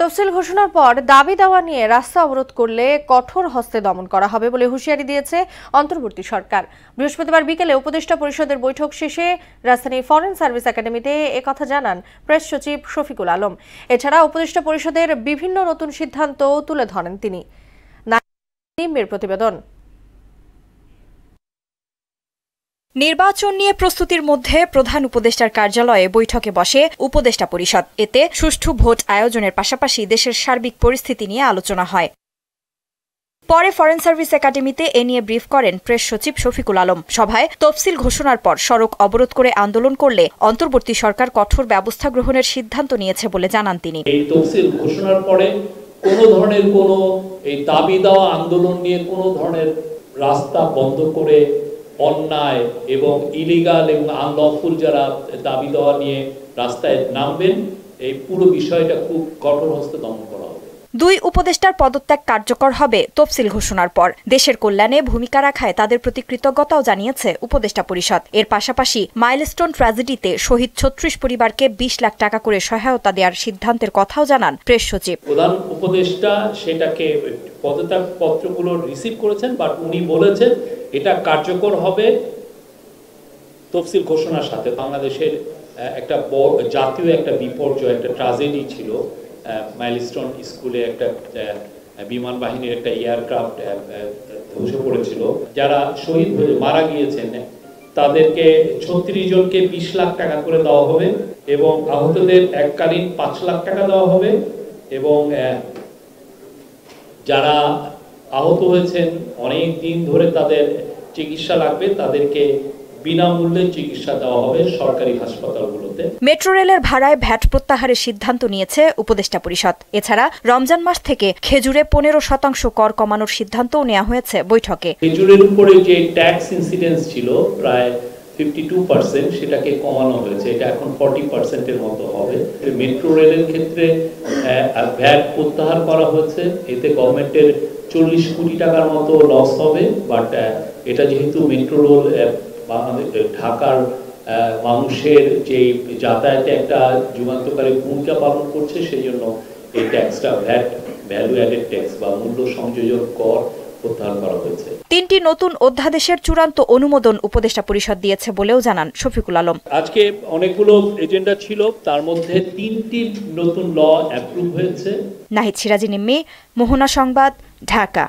তফসিল ঘোষণার পর দাবি দাওয়া নিয়ে রাস্তা অবরোধ করলে কঠোর হস্তে দমন করা হবে বলে হুঁশিয়ারি দিয়েছে অন্তর্বর্তী সরকার। বৃহস্পতিবার বিকেলে উপদেষ্টা পরিষদের বৈঠক শেষে রাজধানীর ফরেন সার্ভিস একাডেমিতে একথা জানান প্রেস সচিব শফিকুল আলম। এছাড়া উপদেষ্টা পরিষদের বিভিন্ন নতুন সিদ্ধান্ত তুলে ধরেন তিনি। নাইমের প্রতিবেদন। নির্বাচন নিয়ে প্রস্তুতির মধ্যে প্রধান উপদেষ্টার কার্যালয়ে বৈঠকে বসে উপদেষ্টা পরিষদ। এতে সুষ্ঠু ভোট আয়োজনের পাশাপাশি দেশের সার্বিক পরিস্থিতি নিয়ে আলোচনা হয়। পরে ফরেন সার্ভিস একাডেমিতে এ নিয়ে ব্রিফ করেন প্রেস সচিব শফিকুল আলম। সভায় তফসিল ঘোষণার পর সড়ক অবরোধ করে আন্দোলন করলে অন্তর্বর্তী সরকার কঠোর ব্যবস্থা গ্রহণের সিদ্ধান্ত নিয়েছে বলে জানান তিনি। এই তফসিল ঘোষণার পরে কোনো ধরনের কোনো এই দাবি দেওয়া আন্দোলন নিয়ে কোনো ধরনের রাস্তা বন্ধ করে অন্যায় এবং ইলিগাল এবং আনলফুল যারা দাবি দেওয়া নিয়ে রাস্তায় নামবেন, এই পুরো বিষয়টা খুব কঠোর হস্তে দমন করা হবে। দুই উপদেষ্টার পদত্যাগ কার্যকর হবে তফসিল ঘোষণার পর। দেশের কল্যাণে ভূমিকা রাখায় তাদের প্রতি কৃতজ্ঞতাও জানিয়েছে উপদেষ্টা পরিষদ। এর পাশাপাশি মাইলস্টোন ট্র্যাজেডিতে শহীদ ৩৬ পরিবারকে ২০ লাখ টাকা করে সহায়তা দেওয়ার সিদ্ধান্তের কথাও জানান প্রেস সচিব। প্রধান উপদেষ্টা সেটাকে পদত্যাগ পত্রগুলো রিসিভ করেছেন, বাট উনি বলেছেন এটা কার্যকর হবে তফসিল ঘোষণার সাথে। বাংলাদেশের একটা জাতীয় একটা বিপর্যয়, একটা ট্র্যাজেডি ছিল। মাইলস্টোন স্কুলে একটা বিমান বাহিনীর একটা এয়ারক্রাফট ধসে পড়েছিল। যারা শহীদ হয়ে মারা গিয়েছেন তাদেরকে ৩৬ জনকে ২০ লাখ টাকা করে দেওয়া হবে এবং আহতদের এককালীন ৫ লাখ টাকা দেওয়া হবে এবং যারা আহত হয়েছেন অনেক দিন ধরে তাদের চিকিৎসা লাগবে, তাদেরকে বিনামূল্যে চিকিৎসা দেওয়া হবে সরকারি হাসপাতালগুলোতে। মেট্রো রেলের ভাড়ায় ভ্যাট প্রত্যাহারের সিদ্ধান্ত নিয়েছে উপদেষ্টা পরিষদ। এছাড়া রমজান মাস থেকে খেজুরে ১৫% কর কমানোর সিদ্ধান্তও নেওয়া হয়েছে বৈঠকে। খেজুরের উপরে যে ট্যাক্স ইনসিডেন্স ছিল প্রায় 52%, সেটাকে কমানো হয়েছে। এটা এখন 40%-এর মতো হবে। মেট্রো রেলের ক্ষেত্রে ভ্যাট প্রত্যাহার করা হয়েছে। এতে গভর্নমেন্টের ৪০ কোটি টাকার মতো লস হবে, বাট এটা যেহেতু মেট্রো রেল ঢাকার মানুষের যে যাতায়াতে একটা যুগান্তকারী ভূমিকা পালন করছে, সেই জন্য এই ট্যাক্সটা ভ্যাট ভ্যালু অ্যাডেড ট্যাক্স বা মূল্য সংযোজন কর প্রত্যাহার করা হয়েছে। ৩টি নতুন অধ্যাদেশের চূড়ান্ত অনুমোদন উপদেষ্টা পরিষদ দিয়েছে বলেও জানান শফিকুল আলম। আজকে অনেকগুলো এজেন্ডা ছিল, তার মধ্যে 3টি নতুন ল অ্যাপ্রুভ হয়েছে। নাহিদ সিরাজি নিম্মি, মোহনা সংবাদ, ঢাকা।